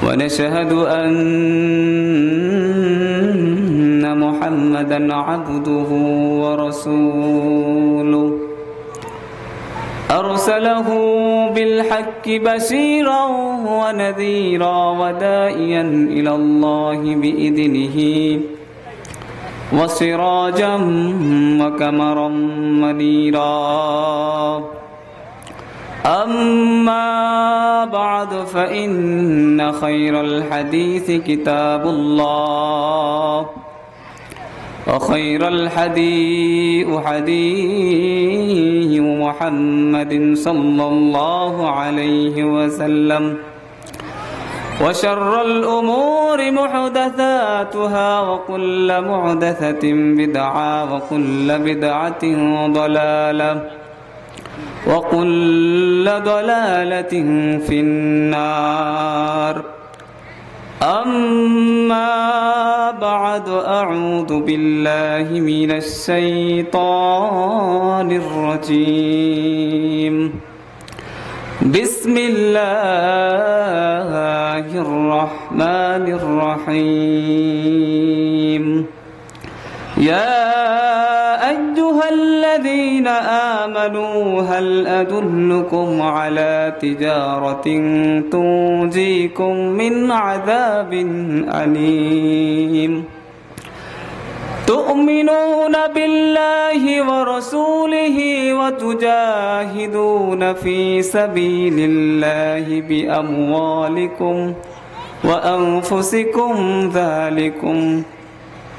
ونشهد أن محمدًا عبده ورسوله أرسله بالحق بشيرا ونذيرا وداعيا إلى الله بإذنه وسراجا وقمرا منيرا أما بعد فإن خير الحديث كتاب الله وخير الحديث حديث محمد صلى الله عليه وسلم وشر الأمور محدثاتها وكل محدثة بدعة وكل بدعة ضلالة وكل ضلالة في النار أما بعد أعوذ بالله من الشيطان الرجيم بسم الله الرحمن الرحيم يا أيها الذين آمنوا هل أدلكم على تجارة تنجيكم من عذاب أليم تؤمنون بالله ورسوله وتجاهدون في سبيل الله بأموالكم وأنفسكم ذلكم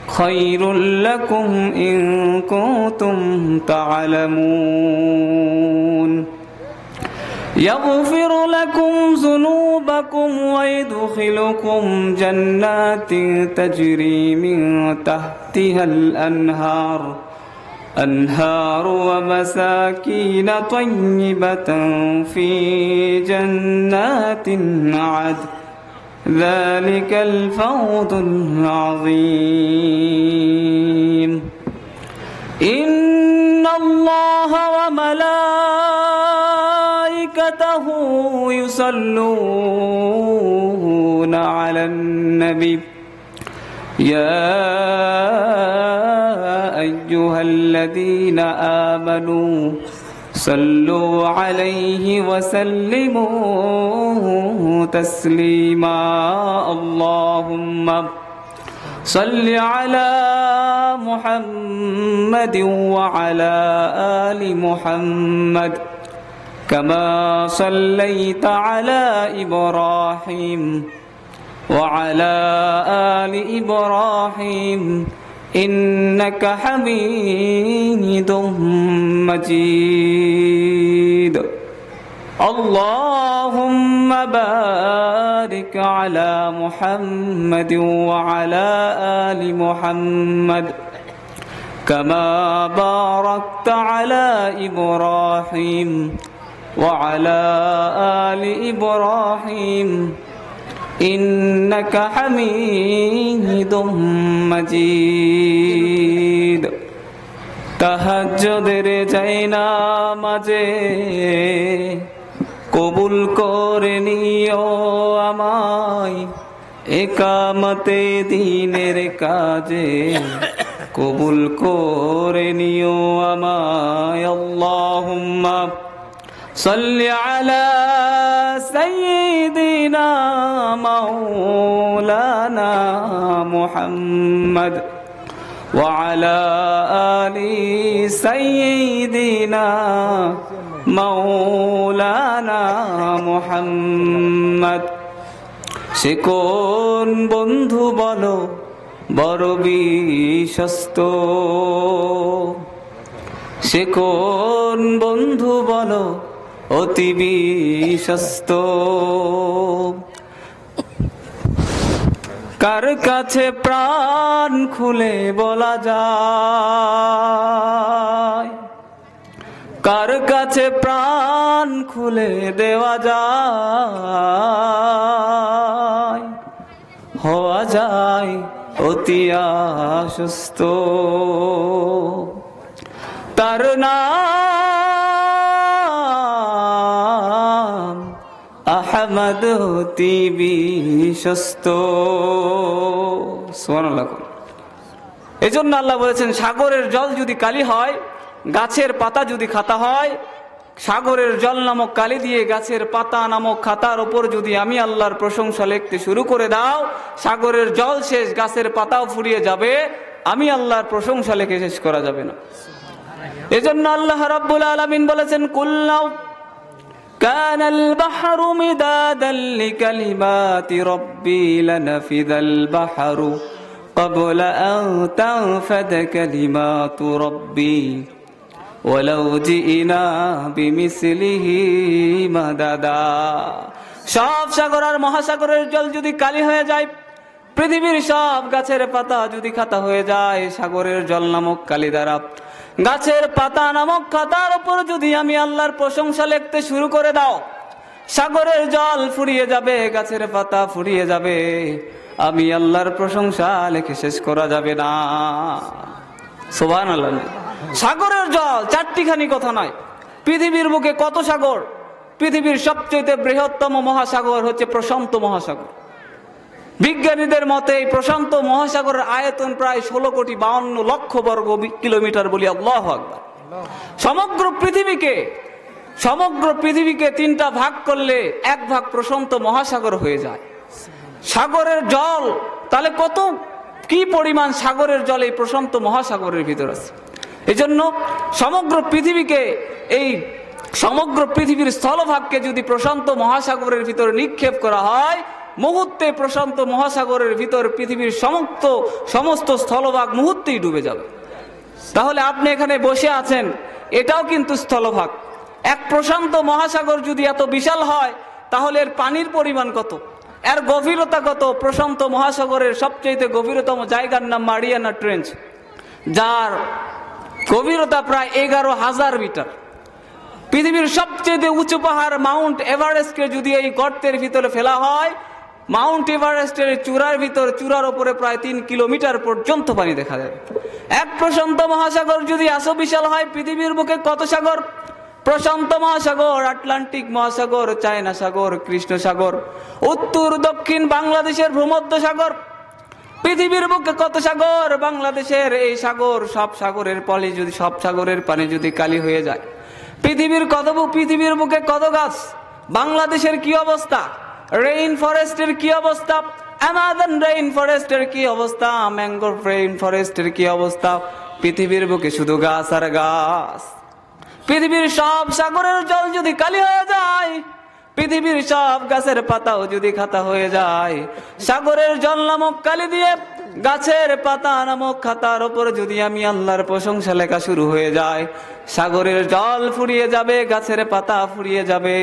خير لكم إن كنتم تعلمون يغفر لكم ذنوبكم ويدخلكم جنات تجري من تحتها الأنهار ومساكين طيبة في جنات عدن ذلك الفوز العظيم إن الله وملائكته يصلون على النبي يا أيها الذين آمنوا صلوا عليه وسلموا تسليما اللهم صل على محمد وعلى آل محمد كما صليت على إبراهيم وعلى آل إبراهيم إنك حميد مجيد اللهم بارك على محمد وعلى آل محمد كما باركت على إبراهيم وعلى آل إبراهيم إنك حميد مجيد তাহাজ্জুদের যাই নামাজে কবুল করে নিও আমায় একামতে দ্বীনের কাজে কবুল করে নিও আমায় আল্লাহুম্মা সাল্লি আলা সাইয়্যিদিনা মাওলানা মুহাম্মদ وعلى آل سيدنا مولانا محمد সে কোন বন্ধু বলো বড় বিশ্বস্ত সে কোন বন্ধু বলো অতি বিশ্বস্ত কার কাছে প্রাণ খুলে বলা যায় কার কাছে প্রাণ খুলে দেওয়া যায় হওয়া যায় অতি আশ্বস্ত তার নাম মদতি বিশ্বস্ত। সুবহানাল্লাহ। এই জন্য আল্লাহ বলেছেন সাগরের জল যদি কালি হয়, গাছের পাতা যদি খাতা হয়, সাগরের জল নামক কালি দিয়ে গাছের পাতা নামক খাতার ওপর যদি আমি আল্লাহর প্রশংসা লিখতে শুরু করে দাও, সাগরের জল শেষ, গাছের পাতাও ফুরিয়ে যাবে, আমি আল্লাহর প্রশংসা লিখে শেষ করা যাবে না। এজন্য আল্লাহ রাব্বুল আলামিন বলেছেন কুল্লাউ কানাল বাহরু মিদাদাল লিকালিমাতি রাব্বি লানাফিদাল বাহরু ক্বাবলা আন তানফাদা কালিমাতু রাব্বি ওয়ালাউ জিনা বিমিসলিহি মাদাদা। সব সাগর আর মহাসাগরের জল যদি কালি হয়ে যায়, পৃথিবীর সব গাছের পাতা যদি খাতা হয়ে যায়, সাগরের জল নামক কালি দ্বারা গাছের পাতা নামক খাতার উপর যদি আমি আল্লাহর প্রশংসা লিখতে শুরু করে দাও, সাগরের জল ফুরিয়ে যাবে, গাছের পাতা ফুরিয়ে যাবে, আমি আল্লাহর প্রশংসা লিখে শেষ করা যাবে না। সুবহানাল্লাহ। সাগরের জল চারটিখানি কথা নয়, পৃথিবীর বুকে কত সাগর। পৃথিবীর সবচেয়ে বৃহত্তম মহাসাগর হচ্ছে প্রশান্ত মহাসাগর। বিজ্ঞানীদের মতে এই প্রশান্ত মহাসাগরের আয়তন প্রায় 16,52,00,000 বর্গ কিলোমিটার বলি আল্লাহু আকবার। সমগ্র পৃথিবীকে তিনটা ভাগ করলে এক ভাগ প্রশান্ত মহাসাগর হয়ে যায়। সাগরের জল তাহলে কত কি পরিমাণ সাগরের জল এই প্রশান্ত মহাসাগরের ভিতর আছে। এজন্য সমগ্র পৃথিবীর স্থলভাগকে যদি প্রশান্ত মহাসাগরের ভিতরে নিক্ষেপ করা হয়, মুহূর্তে প্রশান্ত মহাসাগরের ভিতর পৃথিবীর সমস্ত স্থলভাগ মুহূর্তেই ডুবে যাবে। তাহলে আপনি এখানে বসে আছেন, এটাও কিন্তু স্থলভাগ। এক প্রশান্ত মহাসাগর যদি এত বিশাল হয়, তাহলে এর পানির পরিমাণ কত, এর গভীরতা কত। প্রশান্ত মহাসাগরের সবচেয়ে গভীরতম জায়গার নাম মারিয়ানা ট্রেঞ্চ, যার গভীরতা প্রায় 11,000 মিটার। পৃথিবীর সবচেয়ে উঁচু পাহাড় মাউন্ট এভারেস্টকে যদি এই গর্তের ভিতরে ফেলা হয়, মাউন্ট এভারেস্টের চূড়ার উপরে প্রায় 3 কিলোমিটার পর্যন্ত পানি দেখা যাবে। এক প্রশান্ত মহাসাগর যদি এত বিশাল হয়, পৃথিবীর বুকে কত সাগর? প্রশান্ত মহাসাগর, আটলান্টিক মহাসাগর, চায়না সাগর, কৃষ্ণ সাগর, উত্তর দক্ষিণ বাংলাদেশের ভূমধ্য সাগর। পৃথিবীর বুকে কত সাগর? বাংলাদেশের এই সাগর, সব সাগরের পানি যদি কালি হয়ে যায়, পৃথিবীর বুকে কত গাছ? বাংলাদেশের কি অবস্থা? রেইন ফরেস্টের কি অবস্থা? অ্যামাজন রেইন ফরেস্টের কি অবস্থা? ম্যাঙ্গ্রোভ রেইন ফরেস্টের কি অবস্থা? পৃথিবীর বুকে শুধু গাছ আর গাছ। পৃথিবীর সব সাগরের জল যদি কালি হয়ে যায়, পৃথিবীর সব গাছের পাতাও যদি খাতা হয়ে যায়, সাগরের জল নামক কালি দিয়ে গাছের পাতা নামক খাতার ওপর যদি আমি আল্লাহর প্রশংসা লেখা শুরু হয়ে যায়, সাগরের জল ফুরিয়ে যাবে, গাছের পাতা ফুরিয়ে যাবে,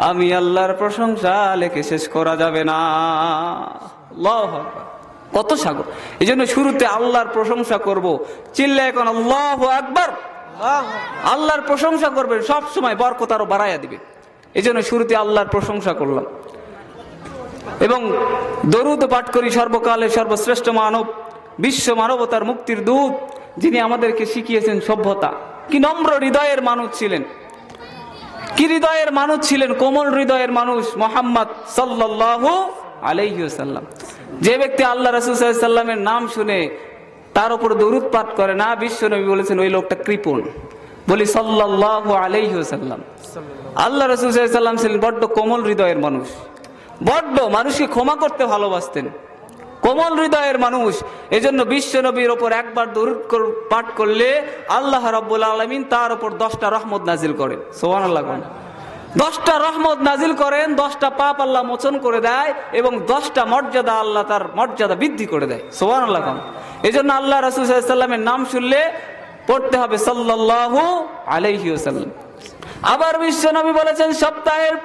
আমি আল্লাহর প্রশংসা লেখে শেষ করা যাবে না। আল্লাহু আকবার। কত সাগর! এই জন্য শুরুতে আল্লাহর প্রশংসা করব। চিল্লায় এখন আল্লাহু আকবার। আল্লাহর প্রশংসা করবেন, সব সময় বরকত আরো বাড়াইয়া দিবে। এই জন্য শুরুতে আল্লাহর প্রশংসা করলাম এবং দরুদ পাঠ করি সর্বকালের সর্বশ্রেষ্ঠ মানব, বিশ্ব মানবতার মুক্তির দূত, যিনি আমাদেরকে শিখিয়েছেন সভ্যতা। কি নম্র হৃদয়ের মানুষ ছিলেন, কি হৃদয়ের মানুষ ছিলেন, কোমল হৃদয়ের মানুষ মুহাম্মদ সাল্লাল্লাহু আলাইহি ওয়াসাল্লাম। যে ব্যক্তি আল্লাহ রাসূল সাল্লাল্লাহু আলাইহি ওয়াসাল্লামের নাম শুনে তার উপর দরুদ পাঠ করে না, বিশ্ব নবী বলেছেন ওই লোকটা কৃপণ। বলি সাল্লাল্লাহু আলাইহি ওয়াসাল্লাম। আল্লাহ রাসূল সাল্লাল্লাহু আলাইহি ওয়াসাল্লাম ছিলেন বড্ড কোমল হৃদয়ের মানুষ, বড্ড মানুষকে ক্ষমা করতে ভালোবাসতেন, কোমল হৃদয়ের মানুষ। এজন্য বিশ্ব নবীর ওপর একবার দরুদ পাঠ করলে আল্লাহ রাব্বুল আলামিন তার উপর 10টা রহমত নাজিল করেন। সুবহানাল্লাহ। 10টা রহমত নাজিল করেন, 10টা পাপ আল্লাহ মোচন করে দেয় এবং 10টা মর্যাদা আল্লাহ তার মর্যাদা বৃদ্ধি করে দেয়। সুবহানাল্লাহ। এজন্য আল্লাহ রাসূল সাল্লাল্লাহু আলাইহি ওয়াসাল্লামের নাম শুনলে পড়তে হবে সাল্লাল্লাহু আলাইহি ওয়াসাল্লাম। আবার বিশ্ব নবী বলেছেন সপ্তাহের,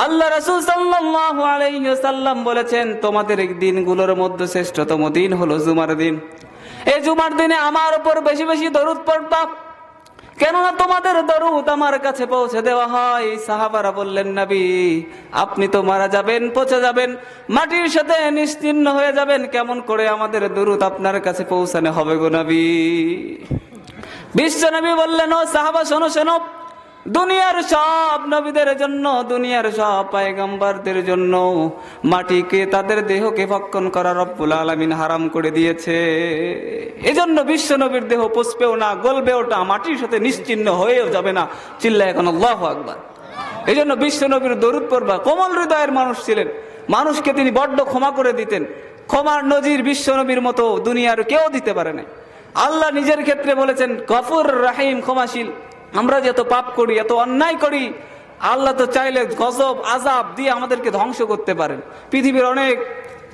আল্লাহ রাসূল সাল্লাল্লাহু আলাইহি ওয়াসাল্লাম বলেছেন তোমাদের এই দিনগুলোর মধ্যে শ্রেষ্ঠতম দিন হলো জুমার দিন। এই জুমার দিনে আমার উপর বেশি বেশি দরুদ পড়বা, কেননা তোমাদের দরুদ আমার কাছে পৌঁছে দেওয়া হয়। সাহাবারা বললেন নবী আপনি তো মারা যাবেন, পচে যাবেন, মাটির সাথে নিশ্চিহ্ন হয়ে যাবেন, কেমন করে আমাদের দরুদ আপনার কাছে পৌঁছানো হবে গো নবী? বিশ্ব নবী বললেন ও সাহাবা শোনো শোনো, দুনিয়ার সব নবীদের জন্য, দুনিয়ার সব পয়গম্বরদের জন্য মাটিকে, তাদের দেহকে ভক্ষণ করা রব্বুল আলামিন হারাম করে দিয়েছে। এজন্য বিশ্ব নবীর দেহ পুষ্পেও না, গলবেও না, মাটির সাথে নিশ্চিহ্ন হয়েও যাবে না। চিল্লায় এখন আল্লাহু আকবার। এই জন্য বিশ্ব নবীর দরুদ পড়বা। কোমল হৃদয়ের মানুষ ছিলেন, মানুষকে তিনি বড্ড ক্ষমা করে দিতেন। ক্ষমার নজির বিশ্ব নবীর মতো দুনিয়ার কেউ দিতে পারে না। আল্লাহ নিজের ক্ষেত্রে বলেছেন গফুর রাহিম, ক্ষমাশীল। আমরা যে এত পাপ করি, এত অন্যায় করি, আল্লাহ তো চাইলে গজব আযাব দিয়ে আমাদেরকে ধ্বংস করতে পারেন। পৃথিবীর অনেক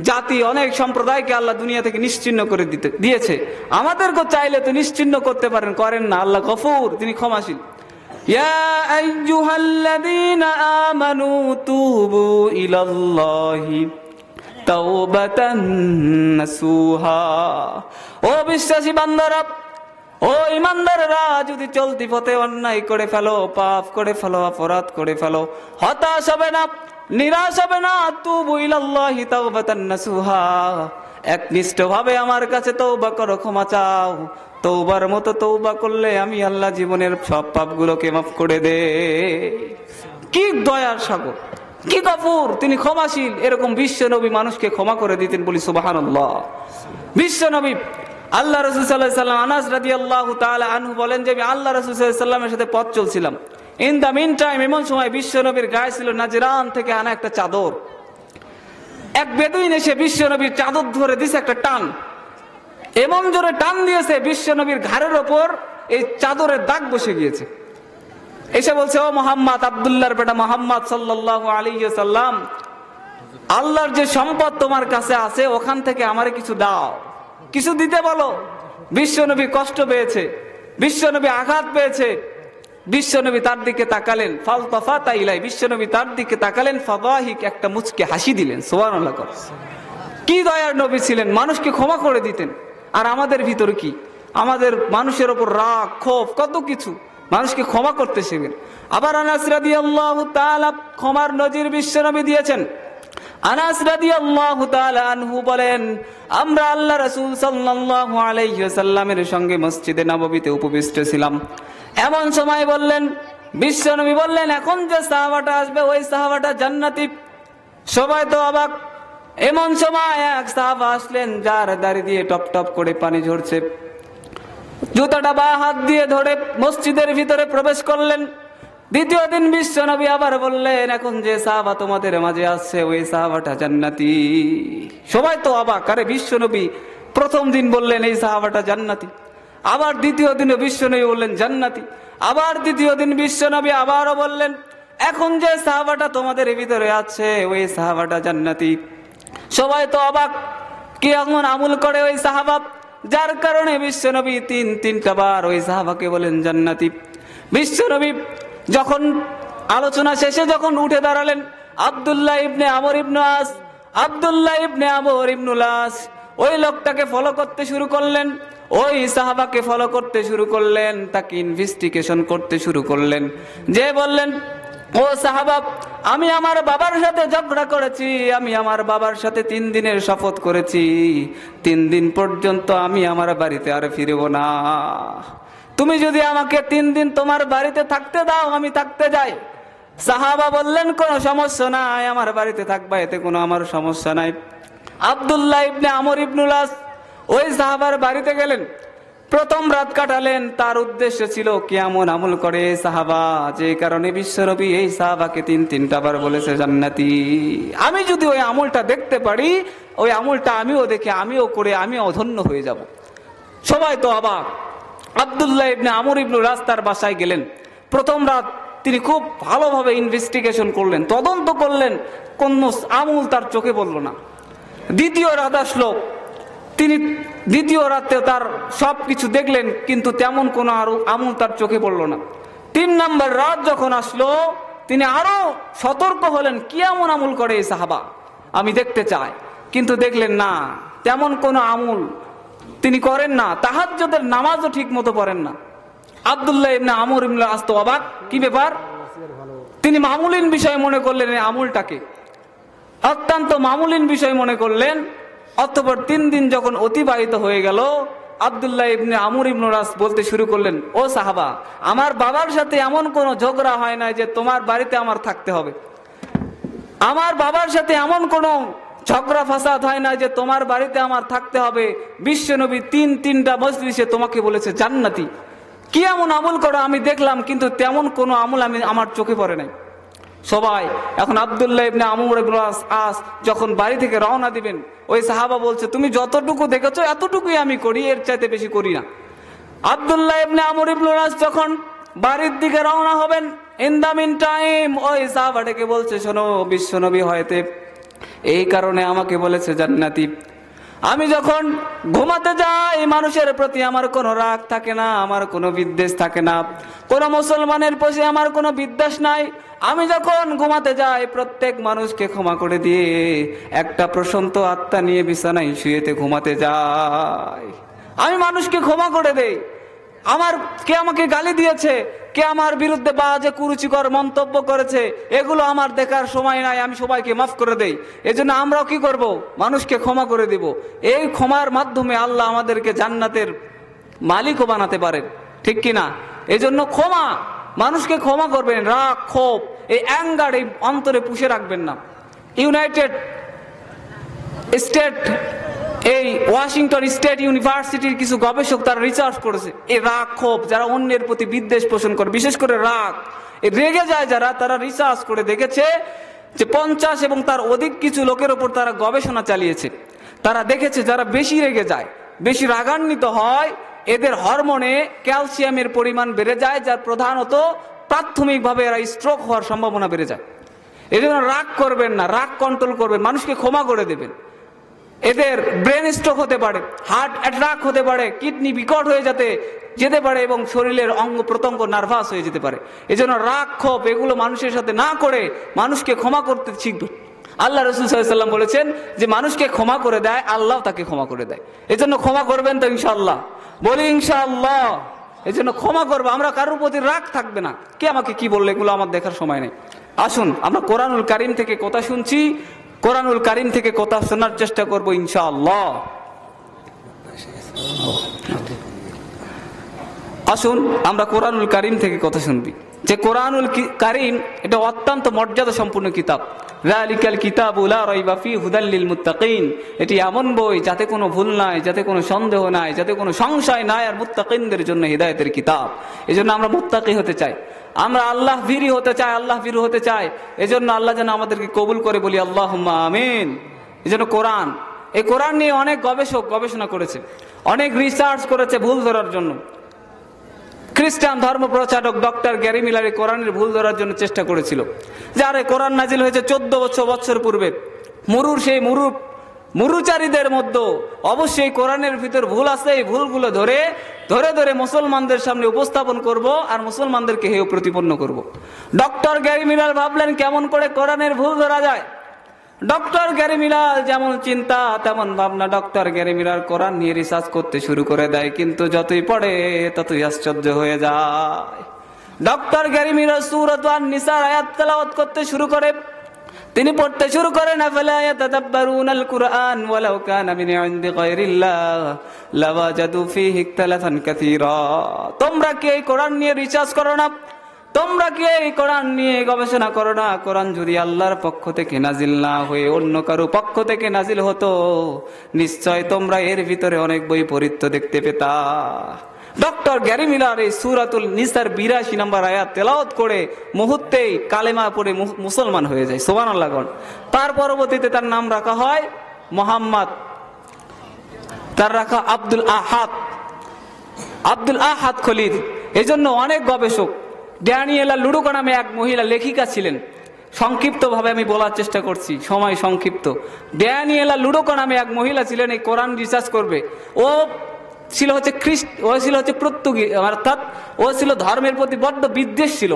জাতি, অনেক সম্প্রদায়কে আল্লাহ দুনিয়া থেকে নিশ্চিহ্ন করে দিয়েছে। আমাদেরকে চাইলে তো নিশ্চিহ্ন করতে পারেন, করেন না। আল্লাহ গফুর, তিনি ক্ষমাশীল। ইয়া আইয়ুহাল্লাযীনা আমানু তুবু ইলাল্লাহি তাওবাতান নাসুহা। ও বিশ্বাসী বান্দারা, ও ইমানদাররা, যদি চলতি পথে অন্যায় করে ফেলো, পাপ করে ফেলো, অপরাধ করে ফেলো, হতাশ হবে না, নিরাশ হবে না। তুবু ইলাল্লাহি তাওবাতান নাসুহা, একনিষ্ঠভাবে আমার কাছে তওবা করো, ক্ষমা চাও। তওবার মতো তওবা করলে আমি আল্লাহ জীবনের সব পাপগুলোকে মাফ করে দে। কি দয়ার সাগর, কি গফুর, তিনি ক্ষমাশীল। এরকম বিশ্ব নবী মানুষকে ক্ষমা করে দিতেন, বলি সুবহানাল্লাহ। বিশ্ব নবী আল্লাহ রাসূল সাল্লাল্লাহু আলাইহি ওয়াসাল্লাম, আনাস রাদিয়াল্লাহু তাআলা আনহু বলেন যে আমি আল্লাহ রাসূল সাল্লাল্লাহু আলাইহি ওয়াসাল্লামের সাথে পথ চলছিলাম। ইন দা মিন টাইম, এমন সময় বিশ্ব নবীর গায়ে ছিল নাজরান থেকে আনা একটা চাদর। এক বেদুইন এসে বিশ্ব নবীর চাদর ধরে দিয়েছে একটা টান, এমন জোরে টান দিয়েছে বিশ্ব নবীর ঘাড়ের ওপর এই চাদরের দাগ বসে গিয়েছে। এসে বলছে, ও মুহাম্মদ, আব্দুল্লাহর বেটা মুহাম্মদ সাল্লাল্লাহু আলাইহি ওয়াসাল্লাম, আল্লাহর যে সম্পদ তোমার কাছে আছে ওখান থেকে আমারে কিছু দাও, কিছু দিতে বলো। বিশ্বনবী কষ্ট পেয়েছে, বিশ্বনবী আঘাত পেয়েছে। বিশ্বনবী তার দিকে তাকালেন, ফালতাফাতা ইলাই, বিশ্বনবী তার দিকে তাকালেন, ফাদাহিক, একটা মুচকে হাসি দিলেন। সুবহানাল্লাহ। কি দয়ার নবী ছিলেন, মানুষকে ক্ষমা করে দিতেন। আর আমাদের ভিতরে কি, আমাদের মানুষের ওপর রাগ, ক্ষোভ, কত কিছু। মানুষকে ক্ষমা করতে শেখেন। আবার আনাস রাদিয়াল্লাহু তাআলা ক্ষমার নজির বিশ্বনবী দিয়েছেন। আনাস রাদিয়াল্লাহু তাআলা আনহু বলেন, আমরা আল্লাহ রাসূল সাল্লাল্লাহু আলাইহি ওয়াসাল্লামের সঙ্গে মসজিদে নববীতে উপবিষ্ট ছিলাম। এমন সময় বললেন, বিশ্বনবী বললেন, এখন যে সাহাবাটা আসবে ওই সাহাবাটা জান্নাতি। সবাই তো অবাক। এমন সময় এক সাহাবা আসলেন, যার দাড়ি দিয়ে টপ টপ করে পানি ঝরছে। জুতাটা বা হাত দিয়ে ধরে মসজিদের ভিতরে প্রবেশ করলেন। দ্বিতীয় দিন বিশ্বনবী আবার বললেন, এখন যে সাহাবা তোমাদের মাঝে আসছে ওই সাহাবাটা জান্নাতি। সবাই তো অবাক। আরে বিশ্বনবী প্রথম দিন বললেন এই সাহাবাটা জান্নাতি, আবার দ্বিতীয় দিনে বিশ্বনবী বললেন জান্নাতি, আবার দ্বিতীয় দিন বিশ্বনবী আবারও বললেন, এখন যে সাহাবাটা তোমাদের ভিতরে আছে ওই সাহাবাটা জান্নাতি। সবাই তো অবাক, কি এমন আমল করে ওই সাহাবা যার কারণে বিশ্বনবী তিনটা বার ওই সাহাবাকে বলেন জান্নাতি। বিশ্বনবী যখন আলোচনা শেষে যখন উঠে দাঁড়ালেন, আব্দুল্লাহ ইবনে আমর ইবনে আস, আব্দুল্লাহ ইবনে আমর ইবনুল আস ওই লোকটাকে ফলো করতে শুরু করলেন, ওই সাহাবাকে ফলো করতে শুরু করলেন, তাকে ইনভেস্টিগেশন করতে শুরু করলেন। যে বললেন, ও সাহাবা, আমি আমার বাবার সাথে ঝগড়া করেছি, আমি আমার বাবার সাথে 3 দিনের শপথ করেছি, 3 দিন পর্যন্ত আমি আমার বাড়িতে আর ফিরব না। তুমি যদি আমাকে 3 দিন তোমার বাড়িতে থাকতে দাও আমি থাকতে যাই। সাহাবা বললেন, কোনো সমস্যা নাই, আমার বাড়িতে থাকবা, এতে কোনো আমার সমস্যা নাই। আব্দুল্লাহ ইবনে আমর ইবনুল আস ওই সাহাবার বাড়িতে গেলেন, প্রথম রাত কাটালেন। তার উদ্দেশ্য ছিল কেমন আমল করে সাহাবা, যে কারণে বিশ্বনবী এই সাহাবাকে 3টা বার বলেছে জান্নাতি। আমি যদি ওই আমলটা দেখতে পারি, ওই আমলটা আমিও দেখে, আমিও করে, আমিও ধন্য হয়ে যাব। সবাই তো অবাক। আব্দুল্লাহ ইবনে আমর ইবনুল আস তার বাসায় গেলেন। প্রথম রাত তিনি খুব ভালোভাবে ইনভেস্টিগেশন করলেন, তদন্ত করলেন, কোন আমল তার চোখে পড়ল না। দ্বিতীয় রাত আসলো, তিনি দ্বিতীয় রাতে তার সবকিছু দেখলেন, কিন্তু তেমন কোনো আরো আমল তার চোখে পড়ল না। 3 নম্বর রাত যখন আসলো, তিনি আরো সতর্ক হলেন, কি এমন আমল করে এই সাহাবা, আমি দেখতে চাই। কিন্তু দেখলেন না, তেমন কোনো আমল তিনি করেন না, তাহাজ্জুদের নামাজও ঠিক মতো পড়েন না। আব্দুল্লাহ ইবনে আমর ইবনে আস তো অবাক, কি ব্যাপার? তিনি মামুলিন বিষয় মনে করলেন এই আমলটাকে, অত্যন্ত মামুলিন বিষয় মনে করলেন। অতঃপর 3 দিন যখন অতিবাহিত হয়ে গেল, আব্দুল্লাহ ইবনে আমর ইবনে আস বলতে শুরু করলেন, ও সাহাবা, আমার বাবার সাথে এমন কোনো ঝগড়া হয় না যে তোমার বাড়িতে আমার থাকতে হবে। আমার বাবার সাথে এমন কোনো ঝগড়া ফাসাদ হয় না যে তোমার বাড়িতে আমার থাকতে হবে। বিশ্বনবী তিনটা মজলিসে তোমাকে বলেছে জান্নাতি। কি এমন আমল করো আমি দেখলাম, কিন্তু তেমন কোনো আমল আমার চোখে পড়ে নাই। সবাই এখন আব্দুল্লাহ ইবনে আমর ইবনে আস যখন বাড়ি থেকে রওনা দিবেন, ওই সাহাবা বলছে, তুমি যতটুকু দেখেছো এতটুকুই আমি করি, এর চাইতে বেশি করি না। আব্দুল্লাহ ইবনে আমর ইবনে আস যখন বাড়ির দিকে রওনা হবেন, ইন দা মিন টাইম ওই সাহাবাটাকে বলছে, শোনো, বিশ্বনবী হয়তো এই কারণে আমাকে বলেছে জান্নাতি। আমি যখন ঘুমাতে যাই মানুষের প্রতি আমার কোনো রাগ থাকে না, আমার কোনো বিদ্বেষ থাকে না, কোনো মুসলমানের প্রতি আমার কোনো বিদ্বেষ নাই। আমি যখন ঘুমাতে যাই প্রত্যেক মানুষকে ক্ষমা করে দিয়ে একটা প্রশান্ত আত্মা নিয়ে বিছানায় শুয়েতে ঘুমাতে যাই। আমি মানুষকে ক্ষমা করে দেই। কে আমাকে গালি দিয়েছে, কে আমার বিরুদ্ধে বাজে কুরুচিকর মন্তব্য করেছে, এগুলো আমার দেখার সময় নাই, আমি সবাইকে মাফ করে দেই। এজন্য আমরাও কি করব? মানুষকে ক্ষমা করে দিব। এই ক্ষমার মাধ্যমে আল্লাহ আমাদেরকে জান্নাতের মালিকও বানাতে পারেন, ঠিক কিনা? এজন্য ক্ষমা, মানুষকে ক্ষমা করবেন। রাগ, ক্ষোভ, এই অ্যাঙ্গার এই অন্তরে পুষে রাখবেন না। ইউনাইটেড স্টেট, এই ওয়াশিংটন স্টেট ইউনিভার্সিটির কিছু গবেষক তারা রিসার্চ করেছে, এই রাগ ক্ষোভ, যারা অন্যের প্রতি বিদ্বেষ পোষণ করে, বিশেষ করে রাগ, রেগে যায় যারা, তারা রিসার্চ করে দেখেছে যে 50 এবং তার অধিক কিছু লোকের ওপর তারা গবেষণা চালিয়েছে। তারা দেখেছে যারা বেশি রেগে যায়, বেশি রাগান্বিত হয়, এদের হরমোনে ক্যালসিয়ামের পরিমাণ বেড়ে যায়, যার প্রধানত প্রাথমিকভাবে এরা স্ট্রোক হওয়ার সম্ভাবনা বেড়ে যায়। এই জন্য রাগ করবেন না, রাগ কন্ট্রোল করবেন, মানুষকে ক্ষমা করে দেবেন। এদের ব্রেন স্ট্রোক হতে পারে, হার্ট অ্যাটাক হতে পারে, কিডনি বিকট হয়ে যেতে পারে এবং শরীরের অঙ্গ প্রত্যঙ্গ নার্ভাস হয়ে যেতে পারে। এজন্য রাগ, ক্ষোভ এগুলো মানুষের সাথে না করে মানুষকে ক্ষমা করতে শিখবে। আল্লাহ রাসূল সাল্লাল্লাহু আলাইহি ওয়াসাল্লাম বলেছেন যে মানুষকে ক্ষমা করে দেয়, আল্লাহ তাকে ক্ষমা করে দেয়। এজন্য ক্ষমা করবেন তো ইনশাআল্লাহ? বলি ইনশাআল্লাহ। এজন্য ক্ষমা করবো, আমরা কারোর প্রতি রাগ থাকবে না। কে আমাকে কি বললো এগুলো আমার দেখার সময় নেই। আসুন আমরা কোরআনুল কারীম থেকে কথা শুনছি, কোরআনুল কারীম থেকে কথা শোনার চেষ্টা করবো ইনশাআল্লাহ। আসুন আমরা কোরআনুল কারীম থেকে কথা শুনবি। যে কোরআনুল কারীম এটা অত্যন্ত মর্যাদা সম্পূর্ণ কিতাব। যালিকাল কিতাবু লা রাইবা ফীহি হুদাল লিল মুত্তাকিন। এটি এমন বই যাতে কোনো ভুল নাই, যাতে কোনো সন্দেহ নাই, যাতে কোনো সংশয় নাই, আর মুত্তাকিনদের জন্য হিদায়াতের কিতাব। এজন্য আমরা মুত্তাকি হতে চাই, আমরা আল্লাহ ভীরু হতে চাই, আল্লাহ ভীরু হতে চাই। এজন্য আল্লাহ যেন আমাদেরকে কবুল করে, বলি আল্লাহুম্মা আমিন। এজন্য কোরআন, এই কোরআন নিয়ে অনেক গবেষক গবেষণা করেছে, অনেক রিসার্চ করেছে ভুল ধরার জন্য। খ্রিস্টান ধর্ম প্রচারক ডক্টর গ্যারি মিলার এই কোরআনের ভুল ধরার জন্য চেষ্টা করেছিল। যে আরে কোরআন নাজিল হয়েছে 1400 বছর পূর্বে, সেই মুরুচারীদের মধ্যে অবশ্যই কোরআনের ভিতর ভুল আছে, এই ভুলগুলো ধরে মুসলমানদের সামনে উপস্থাপন করব আর মুসলমানদেরকে হেয় প্রতিপন্ন করব। ডক্টর গ্যারি মিলার ভাবলেন কেমন করে কোরআনের ভুল ধরা যায়। ডক্টর গ্যারি মিলার যেমন চিন্তা তেমন ভাবনা, ডক্টর গ্যারি মিলার কোরআন নিয়ে রিসার্চ করতে শুরু করে দেয়, কিন্তু যতই পড়ে ততই আশ্চর্য হয়ে যায়। ডক্টর গ্যারি মিলার সূরাত আন-নিসার আয়াত তেলাওয়াত করতে শুরু করে। তিনি পড়তে শুরু করেন, আফালা ইয়াতাদাব্বারুনাল কুরআন ওয়ালাউ কানা মিন ইনদি গায়রিল্লাহ লাওয়াজাদু ফীহি ইখতিলাফান কাসীরা। তোমরা কি এই কোরআন নিয়ে রিসার্চ করো না? তোমরা কি এই কোরআন নিয়ে গবেষণা করো না? কোরআন যদি আল্লাহর পক্ষ থেকে নাজিল না হয়ে অন্য কারো পক্ষ থেকে নাজিল হতো, নিশ্চয় তোমরা এর ভিতরে অনেক বৈপরীত্য দেখতে পেতা। ডক্টর গ্যারি মিলার এই সূরাতুল নিসার 82 নম্বর আয়াত তেলাওয়াত করে মুহূর্তেই কালেমা পড়ে মুসলমান হয়ে যায়। সুবহানাল্লাহ। তার পরবর্তীতে তার নাম রাখা হয় মুহাম্মদ, তার রাখা আব্দুল আহাদ খলিল। এই জন্য অনেক গবেষক, ড্যানিয়েলা লুডোকা নামে এক মহিলা লেখিকা ছিলেন, সংক্ষিপ্তভাবে আমি বলার চেষ্টা করছি, সময় সংক্ষিপ্ত। ড্যানিয়েলা লুডোকা নামে এক মহিলা ছিলেন, এই কোরআন রিসার্চ করবে। ও ছিল হচ্ছে পর্তুগিজ, অর্থাৎ ও ছিল ধর্মের প্রতি বড্ড বিদ্বেষ ছিল।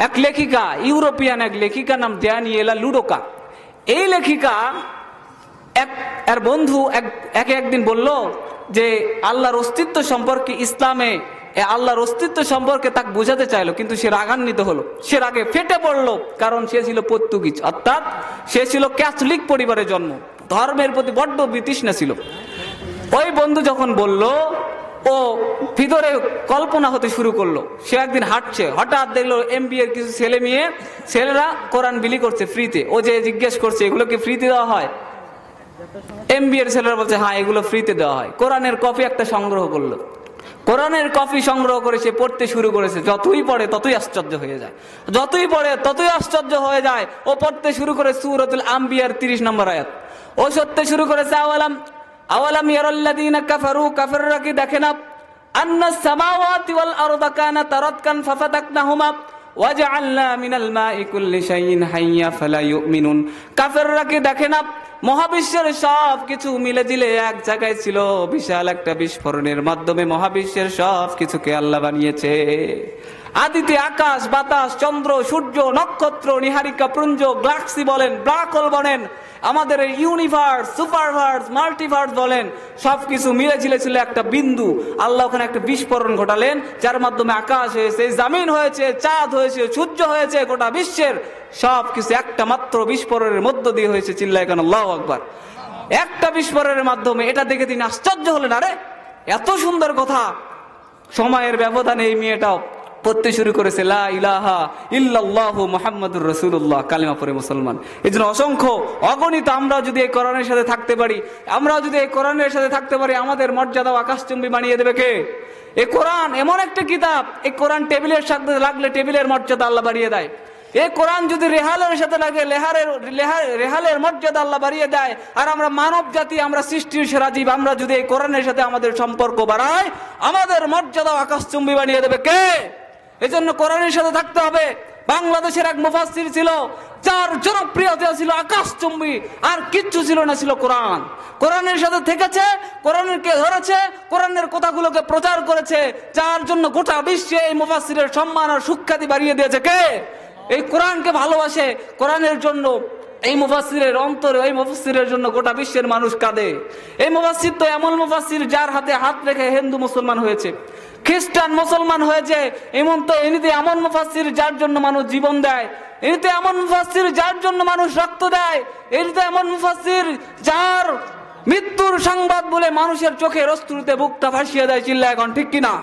এক লেখিকা, ইউরোপিয়ান এক লেখিকা, নাম ড্যানিয়েলা লুডোকা। এই লেখিকা এর বন্ধু একদিন বলল যে আল্লাহর অস্তিত্ব সম্পর্কে, ইসলামে আল্লাহর অস্তিত্ব সম্পর্কে তাকে বোঝাতে চাইলো, কিন্তু সে রাগান্বিত হলো, সে রাগে ফেটে পড়লো। কারণ সে ছিল পর্তুগিজ, অর্থাৎ সে ছিল ক্যাথলিক পরিবারে জন্ম, ধর্মের প্রতি বড্ড বিতৃষ্ণা ছিল। ওই বন্ধু যখন বলল, ও ভিতরে কল্পনা হতে শুরু করলো। সে একদিন হাঁটছে, হঠাৎ দেখলো MBA এর কিছু ছেলেরা কোরআন বিলি করছে ফ্রিতে। ও যে জিজ্ঞেস করছে এগুলো কি ফ্রিতে দেওয়া হয়? MBA এর ছেলেরা বলছে হ্যাঁ এগুলো ফ্রিতে দেওয়া হয়। কোরআনের কপি একটা সংগ্রহ করলো, কোরআনের কপি সংগ্রহ করে সে পড়তে শুরু করেছে। যতই পড়ে ততই আশ্চর্য হয়ে যায়, যতই পড়ে ততই আশ্চর্য হয়ে যায়। ও পড়তে শুরু করে সূরাতুল আম্বিয়ার 30 নম্বর আয়াত। ও সত্যি শুরু করেছে আওয়ালাম ইয়ারাল্লাযীনা কাফারু, কাফিররা কি দেখে না, আন্নাস সামাওয়াতি ওয়াল আরদা কানাতা রাতকান ফাফাতাকনাহুমা ওয়াজআলনা মিনাল মাই কুল্লি শাইইন হাইয়্যা ফালা ইউমিনুন। কাফিররা কি দেখে না, মহাবিশ্বের সব কিছু মিলে জিলে এক জায়গায় ছিল, বিশাল একটা বিস্ফোরণের মাধ্যমে মহাবিশ্বের সব কিছুকে আল্লাহ বানিয়েছে। আদিতে আকাশ বাতাস, চন্দ্র সূর্য, নক্ষত্র, নিহারিকা পুঞ্জ, গ্যালাক্সি বলেন, ব্ল্যাক হোল বলেন, আমাদের ইউনিভার্স, সুপারভার্স, মাল্টিভার্স বলেন, সবকিছু মিলে ঝিলে ছিল একটা বিন্দু। আল্লাহ ওখানে একটা বিস্ফোরণ ঘটালেন, যার মাধ্যমে আকাশ হয়েছে, জামিন হয়েছে, চাঁদ হয়েছে, সূর্য হয়েছে, গোটা বিশ্বের সবকিছু একটা মাত্র বিস্ফোরণের মধ্য দিয়ে হয়েছে। চিল্লায় কেন আল্লাহু আকবার। একটা বিস্ফোরণের মাধ্যমে। এটা দেখে তিনি আশ্চর্য হলেন, আরে এত সুন্দর কথা। সময়ের ব্যবধানে এই মেয়েটাও পড়তে শুরু করেছে লা ইলাহা ইল্লাল্লাহু মুহাম্মাদুর রাসূলুল্লাহ, কালিমা পড়ে মুসলমান। এই জন্য অসংখ্য অগণিত আমরা যদি এই কোরআনের সাথে থাকতে পারি, আমাদের মর্যাদা আকাশচুম্বী বানিয়ে দেবে কে? এই কোরআন এমন একটা কিতাব, এই কোরআন টেবিলের সাথে লাগলে টেবিলের মর্যাদা আল্লাহ বাড়িয়ে দেয়। এই কোরআন যদি রেহালের সাথে লাগে রেহালের মর্যাদা আল্লাহ বাড়িয়ে দেয়। আর আমরা মানব জাতি, আমরা সৃষ্টির সেরা জীব, আমরা যদি এই কোরআনের সাথে আমাদের সম্পর্ক বাড়াই, আমাদের মর্যাদা আকাশচুম্বী বানিয়ে দেবে কে? এজন্য কোরআনের সাথে থাকতে হবে। বাংলাদেশের এক মুফাসসির ছিল, যার জনপ্রিয়তা ছিল আকাশচুম্বী, আর কিচ্ছু ছিল না, ছিল কোরআন। কোরআনের সাথে থেকেছে, কোরআনকে ধরেছে, কোরআনের কথাগুলোকে প্রচার করেছে, যার জন্য গোটা বিশ্বে এই মুফাসসিরের সম্মান আর সুখ্যাতি বাড়িয়ে দিয়েছে কে? এই কোরআনকে ভালোবাসে, কোরআনের জন্য এই মুফাসসিরের অন্তরে, এই মুফাসসিরের জন্য গোটা বিশ্বের মানুষ কাঁদে। এই মুফাসসির তো এমন মুফাসসির যার হাতে হাত রেখে হিন্দু মুসলমান হয়েছে, খ্রিস্টান মুসলমান হয়েছে। এমনিতে এমন মুফাসসির যার জন্য মানুষ জীবন দেয়, এমনিতে এমন মুফাসসির যার জন্য মানুষ রক্ত দেয়, এমনিতে এমন মুফাসসির যার মৃত্যুর সংবাদ বলে মানুষের চোখের অশ্রুতে বুকটা ভাসিয়ে দেয়। চিল্লা এখন ঠিক কিনা?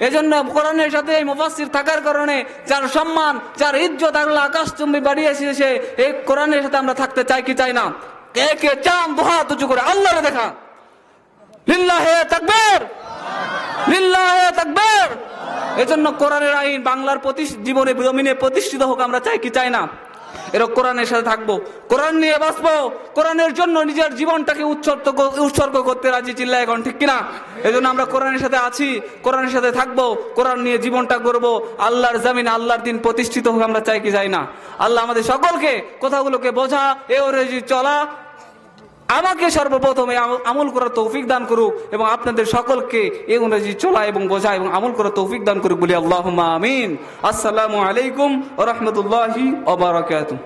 এজন্য কোরআনের সাথে এই মুফাসসির থাকার কারণে যার সম্মান, যার ইজ্জত আল্লাহ আকাশচুম্বী বাড়িয়েছে, এই কোরআনের সাথে আমরা থাকতে চাই কি চাই না? কে কে চান দুহাত উঁচু করে আল্লাহরে দেখা। লিল্লাহে তাকবীর, লিল্লাহে তাকবীর। এজন্য কোরআনের আইন বাংলার জীবনে জমিনে প্রতিষ্ঠিত হোক, আমরা চাই কি চাই না? এরা কোরআনের সাথে থাকবো, কোরআন নিয়ে বাঁচবো, কোরআনের জন্য নিজের জীবনটাকে উৎসর্গ করতে রাজি। চিল্লা এখন ঠিক কিনা? এজন্য আমরা কোরআনের সাথে আছি, কোরআনের সাথে থাকবো, কোরআন নিয়ে জীবনটা গড়বো, আল্লাহর জমিন, আল্লাহর দিন প্রতিষ্ঠিত হোক, আমরা চাই কি চাই না? আল্লাহ আমাদের সকলকে কথাগুলোকে বোঝা, এ অনুযায়ী চলা, আমাকে সর্বপ্রথমে আমল করার তৌফিক দান করুক, এবং আপনাদের সকলকে এই অনুযায়ী চলা এবং বোঝা এবং আমল করার তৌফিক দান করুক বলি আল্লাহুম্মা আমিন। আসসালামু আলাইকুম ওয়া রাহমাতুল্লাহি ওয়া বারাকাতুহু।